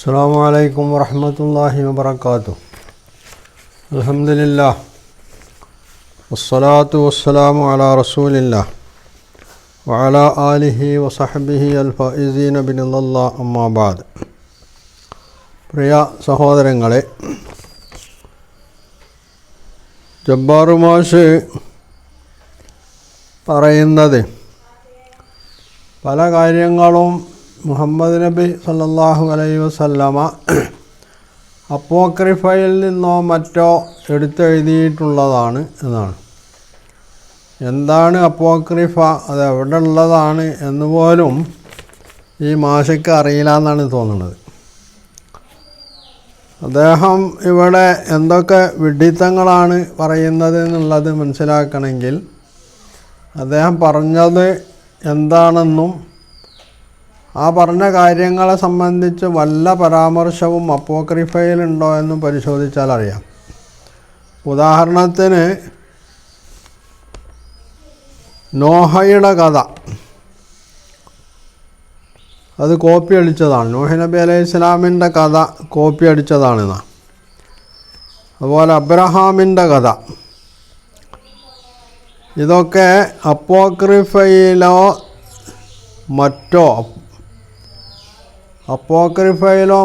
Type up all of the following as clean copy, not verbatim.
അസ്സലാമു അലൈക്കും വറഹ്മത്തുള്ളാഹി വബറകാതുഹു. അൽഹംദുലില്ലാഹ് വസ്സലാത്തു വസ്സലാമു അലാ റസൂലില്ലാഹ് വഅലാ ആലിഹി വസഹ്ബിഹി അൽ-ഫായിസീന ബിനല്ലാഹ് അമ്മാ ബഅദ്. പ്രിയ സഹോദരങ്ങളെ, ജബ്ബാർ മാഷ് പറയുന്നത് പല കാര്യങ്ങളും മുഹമ്മദ് നബി സല്ലല്ലാഹു അലൈഹി വസല്ലമ അപ്പോക്രിഫയിൽ നിന്നോ മറ്റോ എടുത്തെഴുതിയിട്ടുള്ളതാണ് എന്നാണ്. എന്താണ് അപ്പോക്രിഫ, അത് എവിടെ ഉള്ളതാണ് എന്നുപോലും ഈ മാഷയ്ക്ക് അറിയില്ല എന്നാണ് തോന്നുന്നത്. അദ്ദേഹം ഇവിടെ എന്തൊക്കെ വിഡ്ഢിത്തങ്ങളാണ് പറയുന്നത് എന്നുള്ളത് മനസ്സിലാക്കണമെങ്കിൽ അദ്ദേഹം പറഞ്ഞത് എന്താണെന്നും ആ പറഞ്ഞ കാര്യങ്ങളെ സംബന്ധിച്ച് വല്ല പരാമർശവും അപ്പോക്രിഫയിലുണ്ടോ എന്നും പരിശോധിച്ചാൽ അറിയാം. ഉദാഹരണത്തിന് നോഹയുടെ കഥ, അത് കോപ്പി അടിച്ചതാണ്. നോഹ് നബി അലൈഹി ഇസ്ലാമിൻ്റെ കഥ കോപ്പി അടിച്ചതാണെന്നാ. അതുപോലെ അബ്രഹാമിൻ്റെ കഥ, ഇതൊക്കെ അപ്പോക്രിഫയിലോ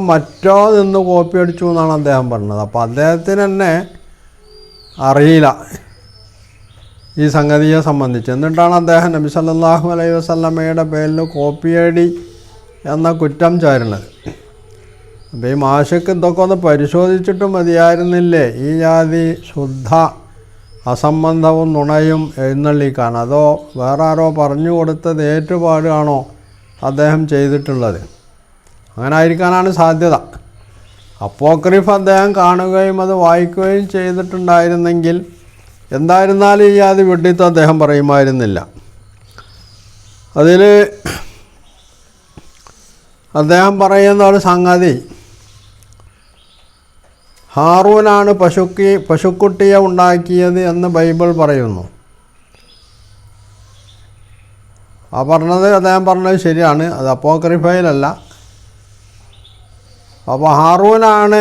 മറ്റോ നിന്ന് കോപ്പി അടിച്ചു എന്നാണ് അദ്ദേഹം പറഞ്ഞത്. അപ്പോൾ അദ്ദേഹത്തിന് തന്നെ അറിയില്ല ഈ സംഗതിയെ സംബന്ധിച്ച്. എന്നിട്ടാണ് അദ്ദേഹം നബി സല്ലല്ലാഹു അലൈഹി വസല്ലമയുടെ പേരിൽ കോപ്പിയടി എന്ന കുറ്റം ചാരുന്നത്. അപ്പോൾ ഈ മാഷക്ക് ഇതൊക്കെ ഒന്ന് പരിശോധിച്ചിട്ട് മതിയായിരുന്നില്ലേ ഈ ജാതി ശുദ്ധ അസംബന്ധവും നുണയും എഴുന്നള്ളിക്കാൻ? അതോ വേറെ ആരോ പറഞ്ഞു കൊടുത്തത് ഏറ്റുപാടാണോ അദ്ദേഹം ചെയ്തിട്ടുള്ളത്? അങ്ങനെ ആയിരിക്കാനാണ് സാധ്യത. അപ്പോക്രിഫ് അദ്ദേഹം കാണുകയും അത് വായിക്കുകയും ചെയ്തിട്ടുണ്ടായിരുന്നെങ്കിൽ എന്തായിരുന്നാലും ഈ ആദ്യ വിഡ്ഢിത്തം അദ്ദേഹം പറയുമായിരുന്നില്ല. അതിൽ അദ്ദേഹം പറയുന്ന ഒരു സംഗതി, ഹാറൂനാണ് പശുക്കുട്ടിയെ ഉണ്ടാക്കിയത് എന്ന് ബൈബിൾ പറയുന്നു. അദ്ദേഹം പറഞ്ഞത് ശരിയാണ്, അത് അപ്പോക്രിഫയിലല്ല. അപ്പോൾ ഹാറൂനാണ്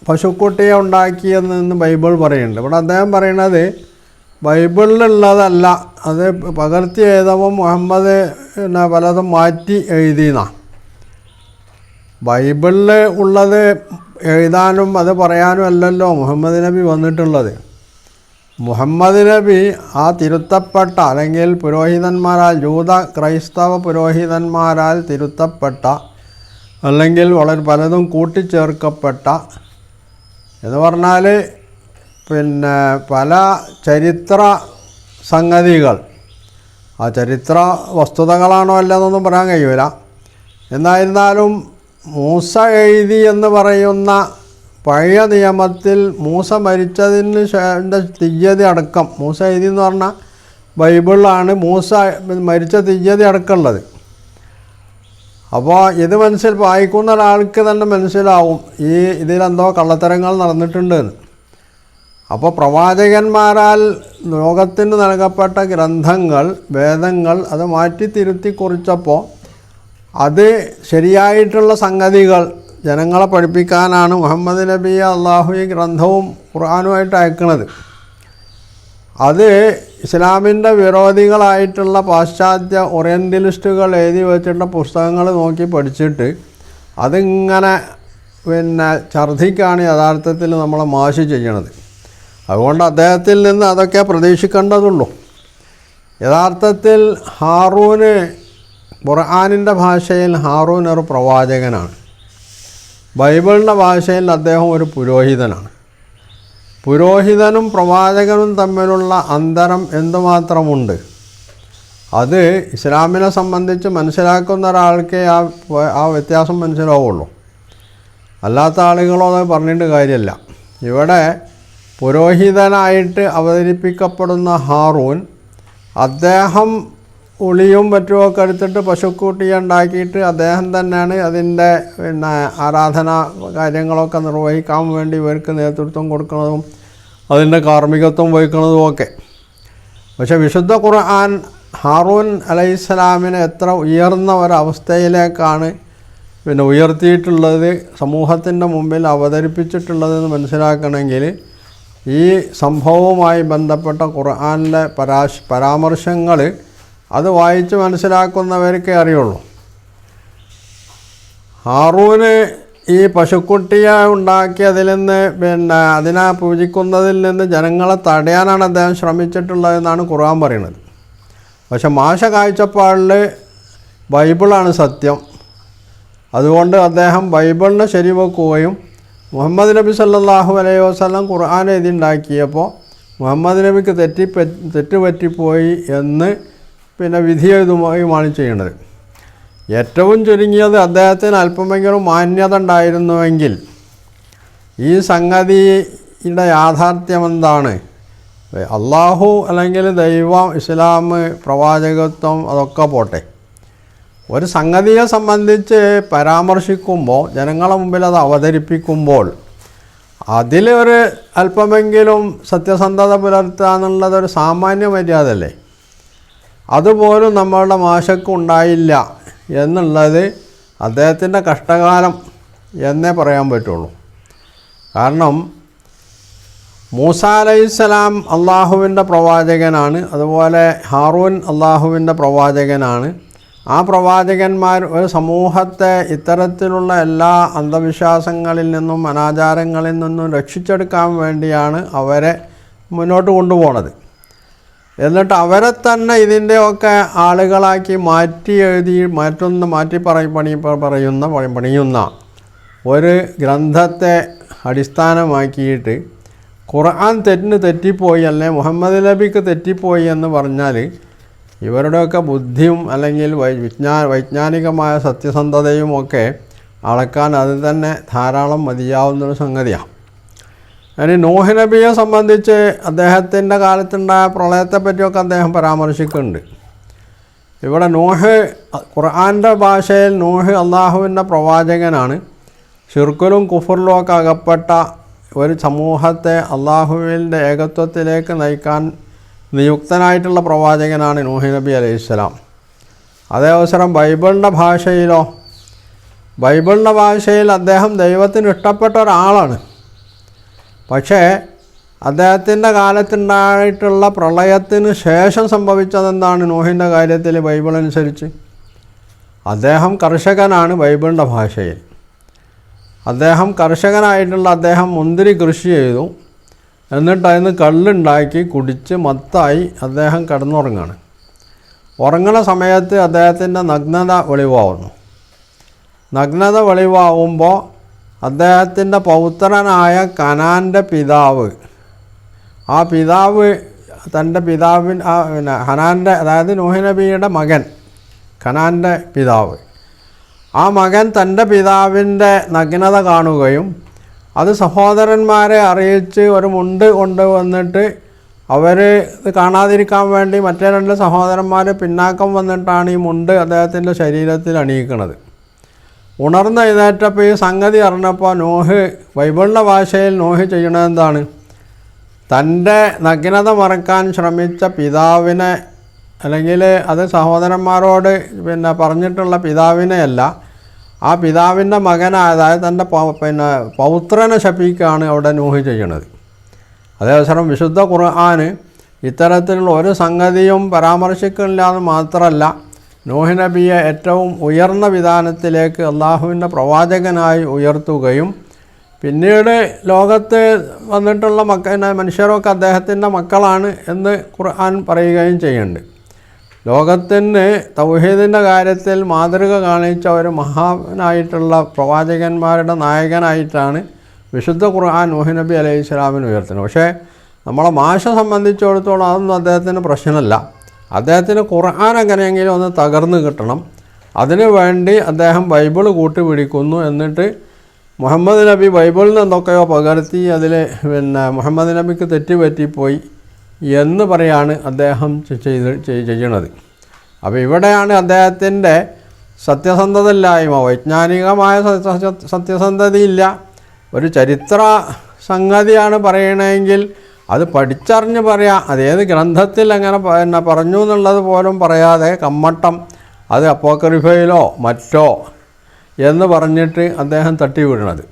പശുക്കുട്ടിയെ ഉണ്ടാക്കിയതെന്ന് ബൈബിൾ പറയുന്നുണ്ട്. ഇവിടെ അദ്ദേഹം പറയുന്നത് ബൈബിളിലുള്ളതല്ല, അത് പകർത്തി എഴുതവും മുഹമ്മദ് പലതും മാറ്റി എഴുതിയെന്നാണ്. ബൈബിളിൽ ഉള്ളത് എഴുതാനും അത് പറയാനും അല്ലല്ലോ മുഹമ്മദ് നബി വന്നിട്ടുള്ളത്. മുഹമ്മദ് നബി ആ തിരുത്തപ്പെട്ട, അല്ലെങ്കിൽ പുരോഹിതന്മാരാൽ, ക്രൈസ്തവ പുരോഹിതന്മാരാൽ തിരുത്തപ്പെട്ട, അല്ലെങ്കിൽ വളരെ പലതും കൂട്ടിച്ചേർക്കപ്പെട്ട എന്ന് പറഞ്ഞാൽ പല ചരിത്ര സംഗതികൾ, ആ ചരിത്ര വസ്തുതകളാണോ അല്ലെന്നൊന്നും പറയാൻ കഴിയില്ല. എന്നായിരുന്നാലും മൂസ എഴുതി എന്ന് പറയുന്ന പഴയ നിയമത്തിൽ മൂസ മരിച്ചതിന് തീയതി അടക്കം, മൂസ എഴുതി എന്ന് പറഞ്ഞാൽ ബൈബിളിലാണ് മൂസ മരിച്ച തീയതി അടക്കമുള്ളത്. അപ്പോൾ ഇത് വായിക്കുന്ന ഒരാൾക്ക് തന്നെ മനസ്സിലാവും ഇതിലെന്തോ കള്ളത്തരങ്ങൾ നടന്നിട്ടുണ്ടെന്ന്. അപ്പോൾ പ്രവാചകന്മാരാൽ ലോകത്തിന് നൽകപ്പെട്ട ഗ്രന്ഥങ്ങൾ, വേദങ്ങൾ അത് മാറ്റി തിരുത്തി കുറിച്ചപ്പോൾ അത് ശരിയായിട്ടുള്ള സംഗതികൾ ജനങ്ങളെ പഠിപ്പിക്കാനാണ് മുഹമ്മദ് നബിയെ അള്ളാഹു ഈ ഗ്രന്ഥവും ഖുർആനുമായിട്ട് അയക്കുന്നത്. അത് ഇസ്ലാമിൻ്റെ വിരോധികളായിട്ടുള്ള പാശ്ചാത്യ ഓറിയൻ്റലിസ്റ്റുകൾ എഴുതി വെച്ചിട്ടുള്ള പുസ്തകങ്ങൾ നോക്കി പഠിച്ചിട്ട് അതിങ്ങനെ ഛർദ്ദിക്കാണ് യഥാർത്ഥത്തിൽ നമ്മളെ മാഷ് ചെയ്യണത്. അതുകൊണ്ട് അദ്ദേഹത്തിൽ നിന്ന് അതൊക്കെ പ്രതീക്ഷിക്കേണ്ടതുള്ളൂ. യഥാർത്ഥത്തിൽ ഹാറൂന്, ഖുർആനിൻ്റെ ഭാഷയിൽ ഹാറൂൻ ഒരു പ്രവാചകനാണ്. ബൈബിളിൻ്റെ ഭാഷയിൽ അദ്ദേഹം ഒരു പുരോഹിതനാണ്. പുരോഹിതനും പ്രവാചകനും തമ്മിലുള്ള അന്തരം എന്തുമാത്രമുണ്ട്, അത് ഇസ്ലാമിനെ സംബന്ധിച്ച് മനസ്സിലാക്കുന്ന ഒരാൾക്കേ ആ വ്യത്യാസം മനസ്സിലാവുള്ളൂ. അല്ലാത്ത ആളുകളോ അത് പറഞ്ഞിട്ട് കാര്യമില്ല. ഇവിടെ പുരോഹിതനായിട്ട് അവതരിപ്പിക്കപ്പെടുന്ന ഹാറൂൻ, അദ്ദേഹം ഉളിയും മറ്റുമൊക്കെ എടുത്തിട്ട് പശുക്കുട്ടിയെ ഉണ്ടാക്കിയിട്ട് അദ്ദേഹം തന്നെയാണ് അതിൻ്റെ ആരാധന കാര്യങ്ങളൊക്കെ നിർവഹിക്കാൻ വേണ്ടി ഇവർക്ക് നേതൃത്വം കൊടുക്കുന്നതും അതിൻ്റെ കാർമ്മികത്വം വഹിക്കുന്നതും ഒക്കെ. പക്ഷേ വിശുദ്ധ ഖുർആൻ ഹാറൂൻ അലൈഹിസ്സലാമിനെ എത്ര ഉയർന്ന ഒരവസ്ഥയിലേക്കാണ് ഉയർത്തിയിട്ടുള്ളത്, സമൂഹത്തിൻ്റെ മുമ്പിൽ അവതരിപ്പിച്ചിട്ടുള്ളതെന്ന് മനസ്സിലാക്കണമെങ്കിൽ ഈ സംഭവവുമായി ബന്ധപ്പെട്ട ഖുർആനിലെ പരാമർശങ്ങൾ അത് വായിച്ച് മനസ്സിലാക്കുന്നവർക്കേ അറിയുള്ളൂ. ഹാറൂന് ഈ പശുക്കുട്ടിയെ ഉണ്ടാക്കി അതിൽ നിന്ന് അതിനെ പൂജിക്കുന്നതിൽ നിന്ന് ജനങ്ങളെ തടയാനാണ് അദ്ദേഹം ശ്രമിച്ചിട്ടുള്ളതെന്നാണ് ഖുർആൻ പറയുന്നത്. പക്ഷെ മാഷ കാഴ്ചപ്പാടിൽ ബൈബിളാണ് സത്യം. അതുകൊണ്ട് അദ്ദേഹം ബൈബിളിനെ ശരിവെക്കുകയും മുഹമ്മദ് നബി സല്ലല്ലാഹു അലൈഹി വസല്ലം ഖുർആൻ എഴുതിണ്ടാക്കിയപ്പോൾ മുഹമ്മദ് നബിക്ക് തെറ്റുപറ്റിപ്പോയി എന്ന് വിധി എഴുതുകയുമാണ് ചെയ്യുന്നത്. ഏറ്റവും ചുരുങ്ങിയത് അദ്ദേഹത്തിന് അല്പമെങ്കിലും മാന്യത ഉണ്ടായിരുന്നുവെങ്കിൽ ഈ സംഗതിയുടെ യാഥാർത്ഥ്യം എന്താണ്, അള്ളാഹു അല്ലെങ്കിൽ ദൈവം, ഇസ്ലാം, പ്രവാചകത്വം അതൊക്കെ പോട്ടെ, ഒരു സംഗതിയെ സംബന്ധിച്ച് പരാമർശിക്കുമ്പോൾ, ജനങ്ങളുടെ മുമ്പിൽ അത് അവതരിപ്പിക്കുമ്പോൾ അതിലൊരു അല്പമെങ്കിലും സത്യസന്ധത പുലർത്തുക എന്നുള്ളതൊരു സാമാന്യ മര്യാദ അല്ലേ? അതുപോലും നമ്മളുടെ മാഷക്ക് ഉണ്ടായില്ല എന്നുള്ളത് അദ്ദേഹത്തിൻ്റെ കഷ്ടകാലം എന്നേ പറയാൻ പറ്റുള്ളൂ. കാരണം മൂസാ അലൈഹിസ്സലാം അള്ളാഹുവിൻ്റെ പ്രവാചകനാണ്, അതുപോലെ ഹാറൂൻ അള്ളാഹുവിൻ്റെ പ്രവാചകനാണ്. ആ പ്രവാചകന്മാർ ഒരു സമൂഹത്തെ ഇത്തരത്തിലുള്ള എല്ലാ അന്ധവിശ്വാസങ്ങളിൽ നിന്നും അനാചാരങ്ങളിൽ നിന്നും രക്ഷിച്ചെടുക്കാൻ വേണ്ടിയാണ് അവരെ മുന്നോട്ട് കൊണ്ടുപോകുന്നത്. എന്നിട്ട് അവരെ തന്നെ ഇതിൻ്റെയൊക്കെ ആളുകളാക്കി പണിയുന്ന ഒരു ഗ്രന്ഥത്തെ അടിസ്ഥാനമാക്കിയിട്ട് ഖുർആൻ തെറ്റിപ്പോയി, അല്ലെങ്കിൽ മുഹമ്മദ് നബിക്ക് തെറ്റിപ്പോയി എന്ന് പറഞ്ഞാൽ ഇവരുടെയൊക്കെ ബുദ്ധിയും അല്ലെങ്കിൽ വൈജ്ഞാനികമായ സത്യസന്ധതയും ഒക്കെ അളക്കാൻ അത് തന്നെ ധാരാളം മതിയാവുന്നൊരു സംഗതിയാണ്. ഇനി നൂഹ് നബിയെ സംബന്ധിച്ച് അദ്ദേഹത്തിൻ്റെ കാലത്തുണ്ടായ പ്രളയത്തെപ്പറ്റിയൊക്കെ അദ്ദേഹം പരാമർശിക്കുന്നുണ്ട്. ഇവിടെ നൂഹ് ഖുർആൻ്റെ ഭാഷയിൽ നൂഹ് അള്ളാഹുവിൻ്റെ പ്രവാചകനാണ്. ഷിർക്കിലും കുഫറിലും ഒക്കെ അകപ്പെട്ട ഒരു സമൂഹത്തെ അള്ളാഹുവിൻ്റെ ഏകത്വത്തിലേക്ക് നയിക്കാൻ നിയുക്തനായിട്ടുള്ള പ്രവാചകനാണ് നൂഹ് നബി അലൈഹിസ്സലാം. അതേ അവസരം ബൈബിളിൻ്റെ ഭാഷയിൽ അദ്ദേഹം ദൈവത്തിന് ഇഷ്ടപ്പെട്ട ഒരാളാണ്. പക്ഷേ അദ്ദേഹത്തിൻ്റെ കാലത്തുണ്ടായിട്ടുള്ള പ്രളയത്തിന് ശേഷം സംഭവിച്ചതെന്താണ് നൂഹിൻ്റെ കാര്യത്തിൽ ബൈബിൾ അനുസരിച്ച്? അദ്ദേഹം കർഷകനാണ്. ബൈബിളിൻ്റെ ഭാഷയിൽ അദ്ദേഹം മുന്തിരി കൃഷി ചെയ്തു. എന്നിട്ട് അതിന് കള്ളുണ്ടാക്കി കുടിച്ച് മത്തായി അദ്ദേഹം കിടന്നുറങ്ങാണ്. ഉറങ്ങുന്ന സമയത്ത് അദ്ദേഹത്തിൻ്റെ നഗ്നത വെളിവാകുമ്പോൾ അദ്ദേഹത്തിൻ്റെ പൗത്രനായ കനാൻ്റെ പിതാവ്, ആ പിതാവ് തൻ്റെ ഹനാൻ്റെ, അതായത് നൂഹ് നബിയുടെ മകൻ കനാൻ്റെ പിതാവ്, ആ മകൻ തൻ്റെ പിതാവിൻ്റെ നഗ്നത കാണുകയും അത് സഹോദരന്മാരെ അറിയിച്ച് ഒരു മുണ്ട് കൊണ്ടുവന്നിട്ട് അവർ ഇത് കാണാതിരിക്കാൻ വേണ്ടി മറ്റേ 2 സഹോദരന്മാർ പിന്നാക്കം വന്നിട്ടാണ് ഈ മുണ്ട് അദ്ദേഹത്തിൻ്റെ ശരീരത്തിൽ അണിയിക്കുന്നത്. ഉണർന്ന് എഴുന്നേറ്റപ്പോൾ ഈ സംഗതി അറിഞ്ഞപ്പോൾ നൂഹ്, ബൈബിളിൻ്റെ ഭാഷയിൽ നൂഹ് ചെയ്യണത് എന്താണ്? തൻ്റെ നഗ്നത മറക്കാൻ ശ്രമിച്ച പിതാവിനെ, അല്ലെങ്കിൽ അത് സഹോദരന്മാരോട് പറഞ്ഞിട്ടുള്ള പിതാവിനെയല്ല, ആ പിതാവിൻ്റെ മകനായ, അതായത് തൻ്റെ പൗത്രനെ ശപിക്കുകയാണ് അവിടെ നൂഹ് ചെയ്യണത്. അതേസമയം വിശുദ്ധ ഖുർആൻ ഇത്തരത്തിലുള്ള ഒരു സംഗതിയും പരാമർശിക്കില്ല എന്ന് മാത്രമല്ല, നൂഹ് നബിയെ ഏറ്റവും ഉയർന്ന വിധാനത്തിലേക്ക് അള്ളാഹുവിൻ്റെ പ്രവാചകനായി ഉയർത്തുകയും പിന്നീട് ലോകത്ത് വന്നിട്ടുള്ള മനുഷ്യരൊക്കെ അദ്ദേഹത്തിൻ്റെ മക്കളാണ് എന്ന് ഖുർആൻ പറയുകയും ചെയ്യുന്നുണ്ട്. ലോകത്തിന് തൗഹീദിൻ്റെ കാര്യത്തിൽ മാതൃക കാണിച്ച ഒരു മഹാനായിട്ടുള്ള പ്രവാചകന്മാരുടെ നായകനായിട്ടാണ് വിശുദ്ധ ഖുർആൻ നൂഹ് നബി അലൈഹി സ്വലാമിന് ഉയർത്തുന്നത്. പക്ഷേ നമ്മളെ മാഷ സംബന്ധിച്ചിടത്തോളം അതൊന്നും അദ്ദേഹത്തിന് പ്രശ്നമല്ല. അദ്ദേഹത്തിന് ഖുർആൻ എങ്ങനെയെങ്കിലും ഒന്ന് തകർന്നു കിട്ടണം. അതിനു വേണ്ടി അദ്ദേഹം ബൈബിൾ കൂട്ടുപിടിക്കുന്നു. എന്നിട്ട് മുഹമ്മദ് നബി ബൈബിളിൽ നിന്ന് എന്തൊക്കെയോ പകർത്തി അതിൽ മുഹമ്മദ് നബിക്ക് തെറ്റുപറ്റിപ്പോയി എന്ന് പറയാണ് അദ്ദേഹം ചെയ്യണത്. അപ്പോൾ ഇവിടെയാണ് അദ്ദേഹത്തിൻ്റെ സത്യസന്ധതയില്ലായ്മ. വൈജ്ഞാനികമായ സത്യസന്ധതയില്ല. ഒരു ചരിത്ര സംഗതിയാണ് പറയണമെങ്കിൽ അത് പഠിച്ചറിഞ്ഞ് പറയാം. അതേത് ഗ്രന്ഥത്തിൽ അങ്ങനെ പറഞ്ഞു എന്നുള്ളത് പോലും പറയാതെ കമ്മട്ടം അത് അപ്പോക്രിഫയിലോ മറ്റോ എന്ന് പറഞ്ഞിട്ട് അദ്ദേഹം തട്ടി വീണത്.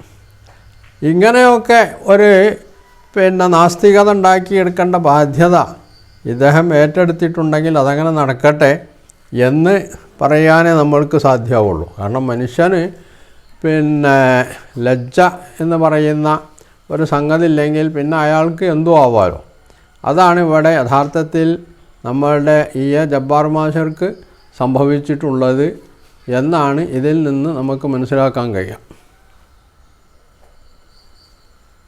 ഇങ്ങനെയൊക്കെ ഒരു നാസ്തികത ഉണ്ടാക്കിയെടുക്കേണ്ട ബാധ്യത ഇദ്ദേഹം ഏറ്റെടുത്തിട്ടുണ്ടെങ്കിൽ അതങ്ങനെ നടക്കട്ടെ എന്ന് പറയാനേ നമ്മൾക്ക് സാധ്യമാവുള്ളൂ. കാരണം മനുഷ്യന് ലജ്ജ എന്ന് പറയുന്ന ഒരു സംഗതി ഇല്ലെങ്കിൽ പിന്നെ അയാൾക്ക് എന്തോ ആവാലോ. അതാണ് ഇവിടെ യഥാർത്ഥത്തിൽ നമ്മളുടെ ജബ്ബാർ മാഷർക്ക് സംഭവിച്ചിട്ടുള്ളത് എന്നാണ് ഇതിൽ നിന്ന് നമുക്ക് മനസ്സിലാക്കാൻ കഴിയുക.